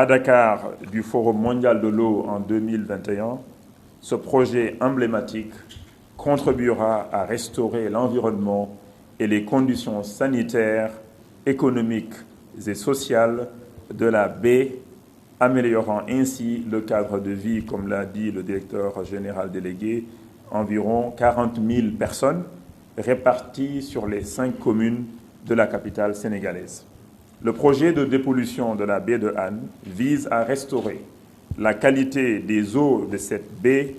Dakar du Forum mondial de l'eau en 2021, ce projet emblématique contribuera à restaurer l'environnement et les conditions sanitaires, économiques et sociales de la baie, améliorant ainsi le cadre de vie, comme l'a dit le directeur général délégué, environ 40 000 personnes réparties sur les 5 communes de la capitale sénégalaise. Le projet de dépollution de la baie de Han vise à restaurer la qualité des eaux de cette baie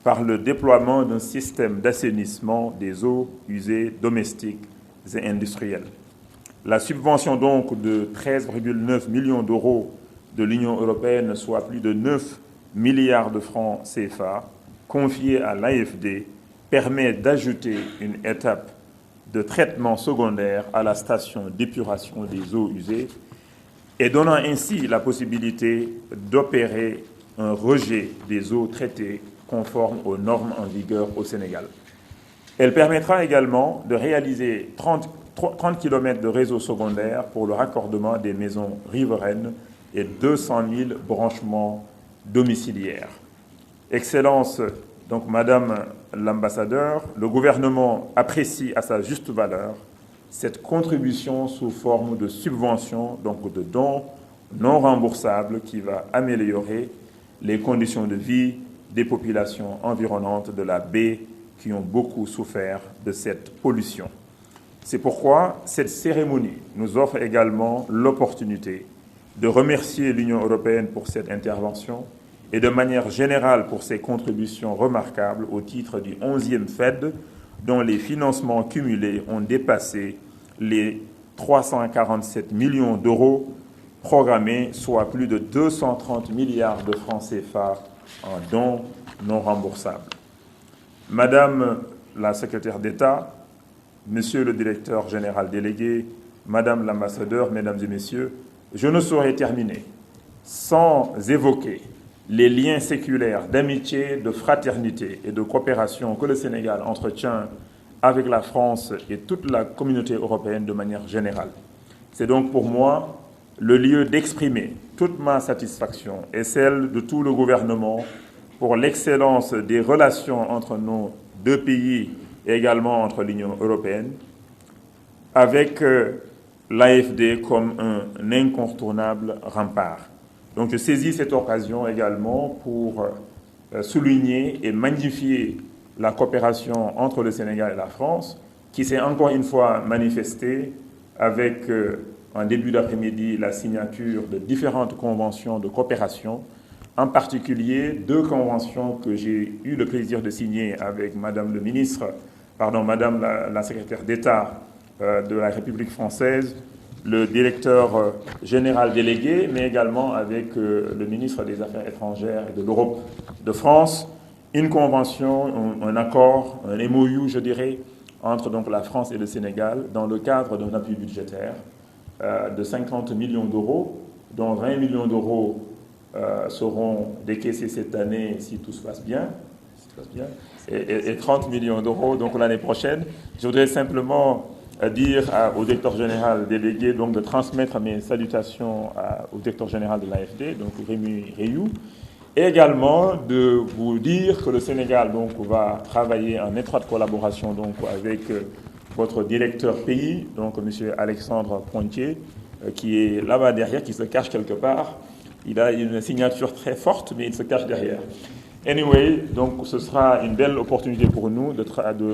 par le déploiement d'un système d'assainissement des eaux usées domestiques et industrielles. La subvention donc de 13,9 millions d'euros de l'Union européenne, soit plus de 9 milliards de francs CFA, confiée à l'AFD, permet d'ajouter une étape de traitement secondaire à la station d'épuration des eaux usées et donnant ainsi la possibilité d'opérer un rejet des eaux traitées conforme aux normes en vigueur au Sénégal. Elle permettra également de réaliser 30 km de réseau secondaire pour le raccordement des maisons riveraines et 200 000 branchements domiciliaires. Excellence, donc Madame l'ambassadeur, le gouvernement apprécie à sa juste valeur cette contribution sous forme de subvention, donc de dons non remboursables qui va améliorer les conditions de vie des populations environnantes de la baie qui ont beaucoup souffert de cette pollution. C'est pourquoi cette cérémonie nous offre également l'opportunité de remercier l'Union européenne pour cette intervention et de manière générale pour ses contributions remarquables au titre du 11e FED, dont les financements cumulés ont dépassé les 347 millions d'euros programmés, soit plus de 230 milliards de francs CFA en dons non remboursables. Madame la secrétaire d'État, Monsieur le directeur général délégué, Madame l'ambassadeur, Mesdames et Messieurs, je ne saurais terminer sans évoquer les liens séculaires d'amitié, de fraternité et de coopération que le Sénégal entretient avec la France et toute la communauté européenne de manière générale. C'est donc pour moi le lieu d'exprimer toute ma satisfaction et celle de tout le gouvernement pour l'excellence des relations entre nos deux pays et également entre l'Union européenne, avec l'AFD comme un incontournable rempart. Donc je saisis cette occasion également pour souligner et magnifier la coopération entre le Sénégal et la France, qui s'est encore une fois manifestée avec, en début d'après-midi, la signature de différentes conventions de coopération, en particulier 2 conventions que j'ai eu le plaisir de signer avec Madame la secrétaire d'État de la République française, le directeur général délégué, mais également avec le ministre des Affaires étrangères et de l'Europe de France, une convention, un accord, un MOU, je dirais, entre donc la France et le Sénégal dans le cadre d'un appui budgétaire de 50 millions d'euros, dont 20 millions d'euros seront décaissés cette année si tout se passe bien, et 30 millions d'euros donc l'année prochaine. Je voudrais simplement dire au directeur général délégué donc de transmettre mes salutations au directeur général de l'AFD, donc Rémi Reyou, et également de vous dire que le Sénégal donc va travailler en étroite collaboration donc avec votre directeur pays, donc M. Alexandre Pointier, qui est là-bas derrière, qui se cache quelque part. Il a une signature très forte, mais il se cache derrière. Anyway, donc ce sera une belle opportunité pour nous de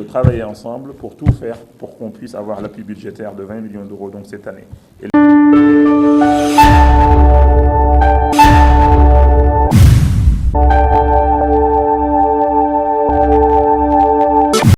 travailler ensemble pour tout faire pour qu'on puisse avoir l'appui budgétaire de 20 millions d'euros donc cette année.